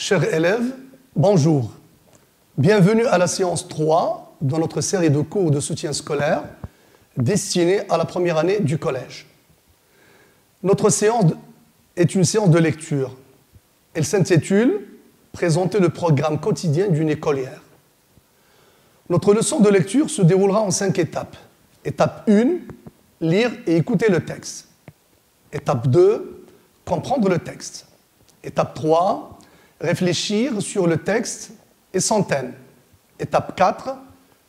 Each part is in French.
Chers élèves, bonjour. Bienvenue à la séance 3 dans notre série de cours de soutien scolaire destinée à la première année du collège. Notre séance est une séance de lecture. Elle s'intitule « Présenter le programme quotidien d'une écolière ». Notre leçon de lecture se déroulera en 5 étapes. Étape 1, lire et écouter le texte. Étape 2, comprendre le texte. Étape 3, réfléchir sur le texte et son thème. Étape 4,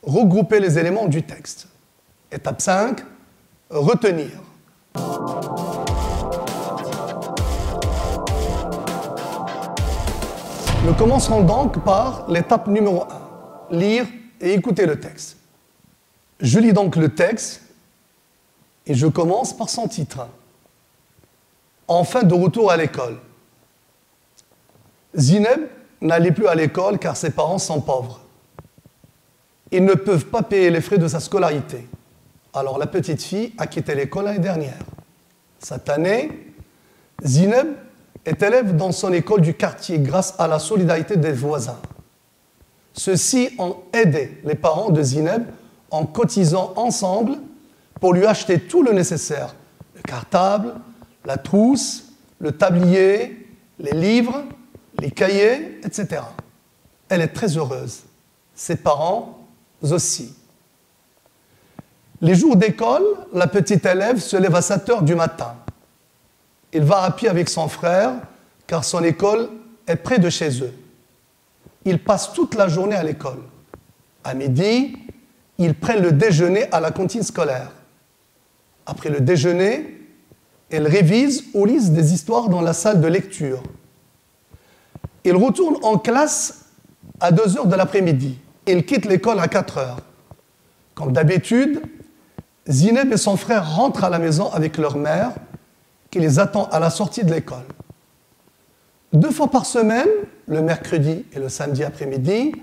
regrouper les éléments du texte. Étape 5, retenir. Nous commencerons donc par l'étape numéro 1, lire et écouter le texte. Je lis donc le texte et je commence par son titre. Enfin de retour à l'école. Zineb n'allait plus à l'école car ses parents sont pauvres. Ils ne peuvent pas payer les frais de sa scolarité. Alors la petite fille a quitté l'école l'année dernière. Cette année, Zineb est élève dans son école du quartier grâce à la solidarité des voisins. Ceux-ci ont aidé les parents de Zineb en cotisant ensemble pour lui acheter tout le nécessaire, le cartable, la trousse, le tablier, les livres, les cahiers, etc. Elle est très heureuse. Ses parents aussi. Les jours d'école, la petite élève se lève à 7 heures du matin. Il va à pied avec son frère, car son école est près de chez eux. Ils passent toute la journée à l'école. À midi, ils prennent le déjeuner à la cantine scolaire. Après le déjeuner, ils révisent ou lisent des histoires dans la salle de lecture. Ils retournent en classe à 2 heures de l'après-midi. Ils quittent l'école à 4 heures. Comme d'habitude, Zineb et son frère rentrent à la maison avec leur mère, qui les attend à la sortie de l'école. 2 fois par semaine, le mercredi et le samedi après-midi,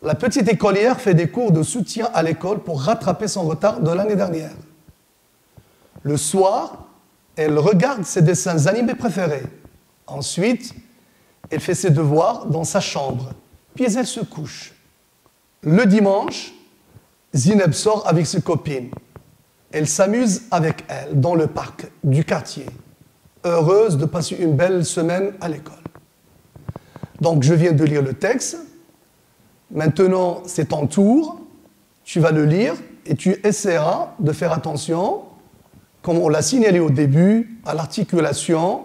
la petite écolière fait des cours de soutien à l'école pour rattraper son retard de l'année dernière. Le soir, elle regarde ses dessins animés préférés. Ensuite, elle fait ses devoirs dans sa chambre, puis elle se couche. Le dimanche, Zineb sort avec ses copines. Elle s'amuse avec elles dans le parc du quartier, heureuse de passer une belle semaine à l'école. Donc, je viens de lire le texte. Maintenant, c'est ton tour. Tu vas le lire et tu essaieras de faire attention, comme on l'a signalé au début, à l'articulation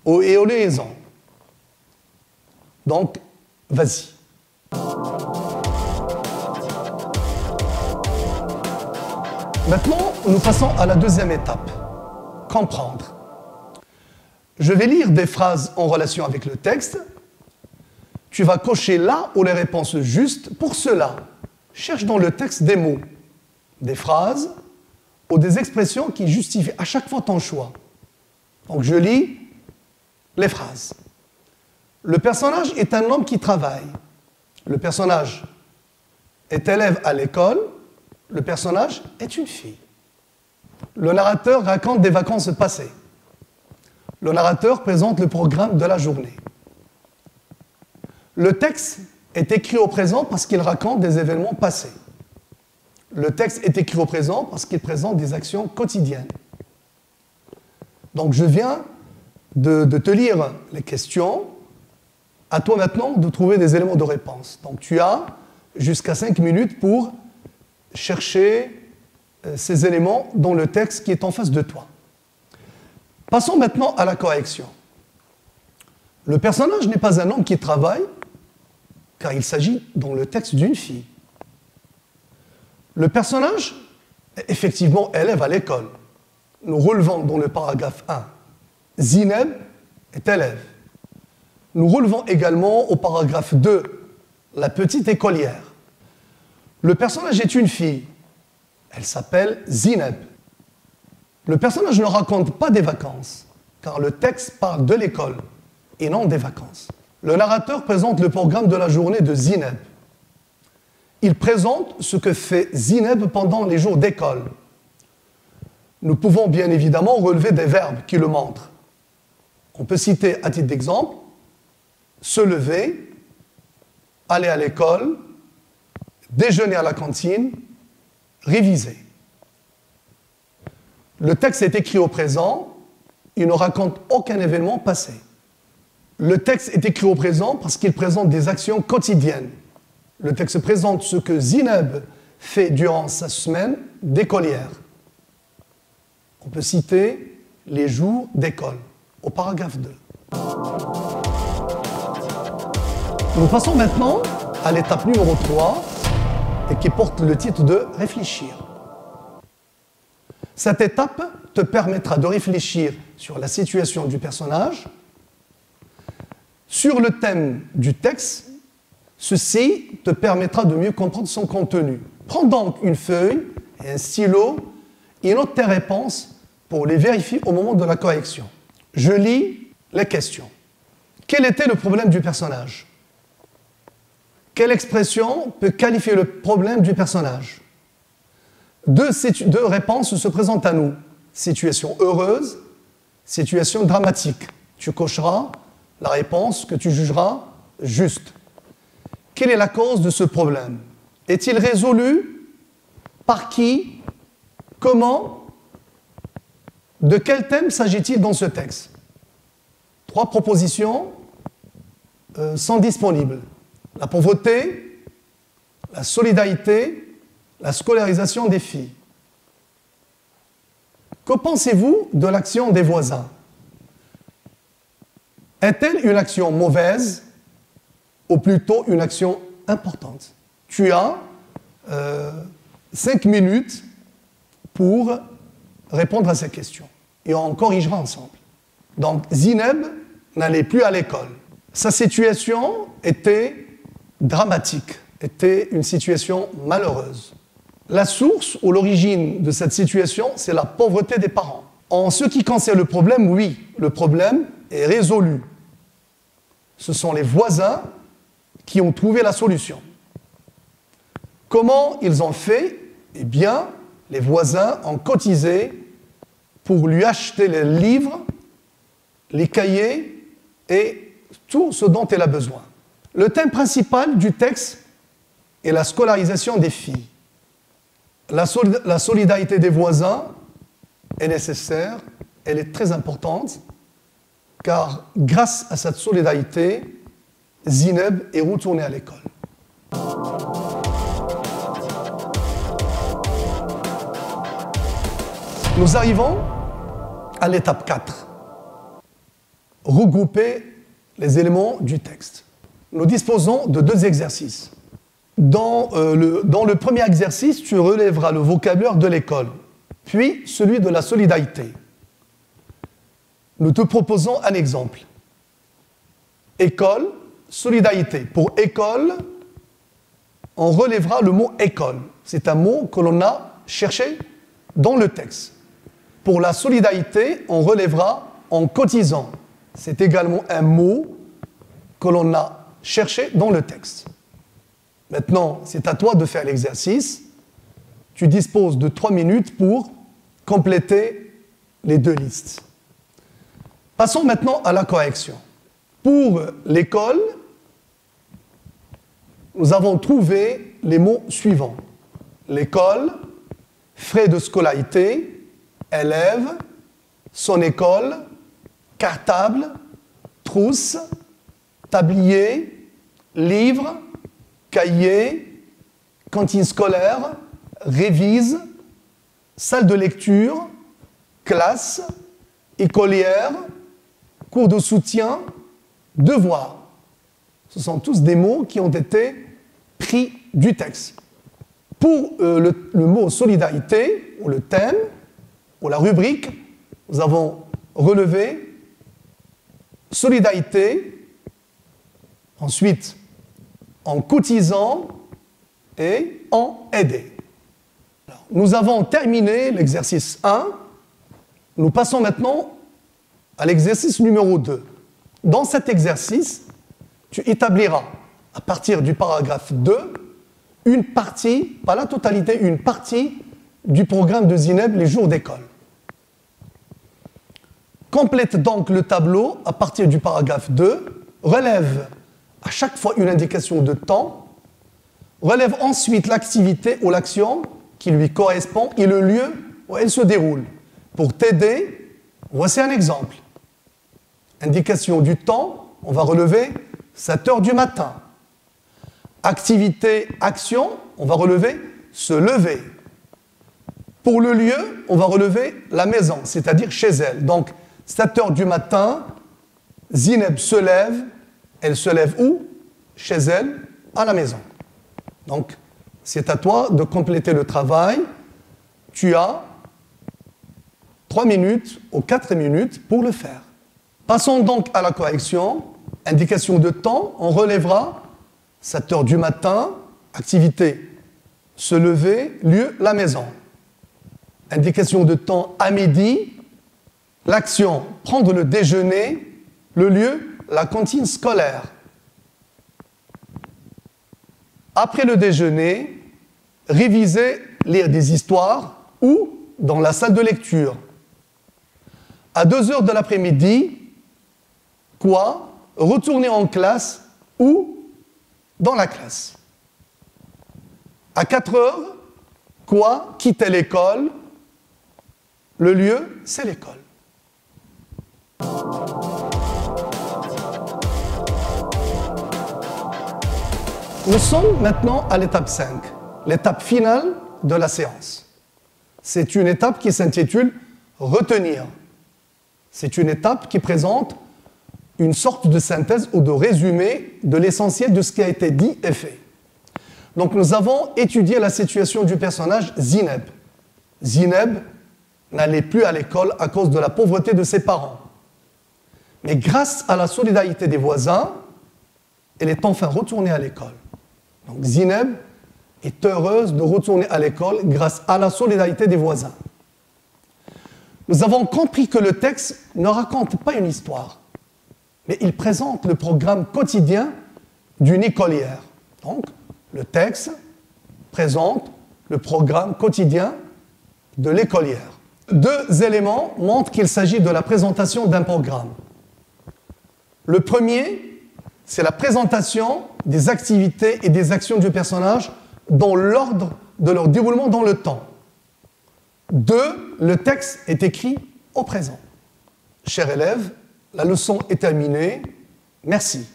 et aux liaisons. Donc, vas-y. Maintenant, nous passons à la deuxième étape, comprendre. Je vais lire des phrases en relation avec le texte. Tu vas cocher là où les réponses justes. Pour cela, cherche dans le texte des mots, des phrases ou des expressions qui justifient à chaque fois ton choix. Donc, je lis les phrases. Le personnage est un homme qui travaille. Le personnage est élève à l'école. Le personnage est une fille. Le narrateur raconte des vacances passées. Le narrateur présente le programme de la journée. Le texte est écrit au présent parce qu'il raconte des événements passés. Le texte est écrit au présent parce qu'il présente des actions quotidiennes. Donc je viens de te lire les questions. À toi maintenant de trouver des éléments de réponse. Donc tu as jusqu'à 5 minutes pour chercher ces éléments dans le texte qui est en face de toi. Passons maintenant à la correction. Le personnage n'est pas un homme qui travaille, car il s'agit dans le texte d'une fille. Le personnage est effectivement élève à l'école. Nous relevons dans le paragraphe 1. Zineb est élève. Nous relevons également au paragraphe 2, la petite écolière. Le personnage est une fille. Elle s'appelle Zineb. Le personnage ne raconte pas des vacances, car le texte parle de l'école et non des vacances. Le narrateur présente le programme de la journée de Zineb. Il présente ce que fait Zineb pendant les jours d'école. Nous pouvons bien évidemment relever des verbes qui le montrent. On peut citer à titre d'exemple se lever, aller à l'école, déjeuner à la cantine, réviser. Le texte est écrit au présent, il ne raconte aucun événement passé. Le texte est écrit au présent parce qu'il présente des actions quotidiennes. Le texte présente ce que Zineb fait durant sa semaine d'écolière. On peut citer les jours d'école, au paragraphe 2. Nous passons maintenant à l'étape numéro 3, et qui porte le titre de « Réfléchir ». Cette étape te permettra de réfléchir sur la situation du personnage, sur le thème du texte. Ceci te permettra de mieux comprendre son contenu. Prends donc une feuille et un stylo et note tes réponses pour les vérifier au moment de la correction. Je lis les questions. Quel était le problème du personnage? Quelle expression peut qualifier le problème du personnage? Deux réponses se présentent à nous. Situation heureuse, situation dramatique. Tu cocheras la réponse que tu jugeras juste. Quelle est la cause de ce problème? Est-il résolu? Par qui? Comment? De quel thème s'agit-il dans ce texte? 3 propositions sont disponibles. La pauvreté, la solidarité, la scolarisation des filles. Que pensez-vous de l'action des voisins? Est-elle une action mauvaise ou plutôt une action importante? Tu as 5 minutes pour répondre à ces questions. Et on corrigera ensemble. Donc, Zineb n'allait plus à l'école. Sa situation était dramatique, était une situation malheureuse. La source ou l'origine de cette situation, c'est la pauvreté des parents. En ce qui concerne le problème, oui, le problème est résolu. Ce sont les voisins qui ont trouvé la solution. Comment ils ont fait? Eh bien, les voisins ont cotisé pour lui acheter les livres, les cahiers et tout ce dont elle a besoin. Le thème principal du texte est la scolarisation des filles. La solidarité des voisins est nécessaire, elle est très importante, car grâce à cette solidarité, Zineb est retournée à l'école. Nous arrivons à l'étape 4. Regrouper les éléments du texte. Nous disposons de 2 exercices. Dans le premier exercice, tu relèveras le vocabulaire de l'école, puis celui de la solidarité. Nous te proposons un exemple. École, solidarité. Pour école, on relèvera le mot école. C'est un mot que l'on a cherché dans le texte. Pour la solidarité, on relèvera en cotisant. C'est également un mot que l'on a cherché dans le texte. Maintenant, c'est à toi de faire l'exercice. Tu disposes de 3 minutes pour compléter les 2 listes. Passons maintenant à la correction. Pour l'école, nous avons trouvé les mots suivants. L'école, frais de scolarité, élève, son école, cartable, trousse, tablier, livre, cahier, cantine scolaire, révise, salle de lecture, classe, écolière, cours de soutien, devoir. Ce sont tous des mots qui ont été pris du texte. Pour le mot solidarité, ou le thème, ou la rubrique, nous avons relevé solidarité, ensuite en cotisant et en aider. Alors, nous avons terminé l'exercice 1. Nous passons maintenant à l'exercice numéro 2. Dans cet exercice, tu établiras, à partir du paragraphe 2, une partie, pas la totalité, une partie du programme de Zineb, les jours d'école. Complète donc le tableau à partir du paragraphe 2 relève à chaque fois une indication de temps, relève ensuite l'activité ou l'action qui lui correspond et le lieu où elle se déroule. Pour t'aider, voici un exemple. Indication du temps, on va relever 7 heures du matin. Activité, action, on va relever se lever. Pour le lieu, on va relever la maison, c'est-à dire chez elle. Donc, 7 heures du matin, Zineb se lève. Elle se lève où? Chez elle, à la maison. Donc, c'est à toi de compléter le travail. Tu as 3 minutes ou 4 minutes pour le faire. Passons donc à la correction. Indication de temps, on relèvera 7 heures du matin, activité, se lever, lieu, la maison. Indication de temps à midi, l'action, prendre le déjeuner, le lieu, la cantine scolaire. Après le déjeuner, réviser, lire des histoires ou dans la salle de lecture. À 2 heures de l'après-midi, quoi? Retourner en classe ou dans la classe. À 4 heures, quoi? Quitter l'école. Le lieu, c'est l'école. Nous sommes maintenant à l'étape 5, l'étape finale de la séance. C'est une étape qui s'intitule « Retenir ». C'est une étape qui présente une sorte de synthèse ou de résumé de l'essentiel de ce qui a été dit et fait. Donc nous avons étudié la situation du personnage Zineb. Zineb n'allait plus à l'école à cause de la pauvreté de ses parents. Mais grâce à la solidarité des voisins, elle est enfin retournée à l'école. Donc Zineb est heureuse de retourner à l'école grâce à la solidarité des voisins. Nous avons compris que le texte ne raconte pas une histoire, mais il présente le programme quotidien d'une écolière. Donc, le texte présente le programme quotidien de l'écolière. 2 éléments montrent qu'il s'agit de la présentation d'un programme. Le premier, c'est la présentation des activités et des actions du personnage dans l'ordre de leur déroulement dans le temps. 2, le texte est écrit au présent. Chers élèves, la leçon est terminée. Merci.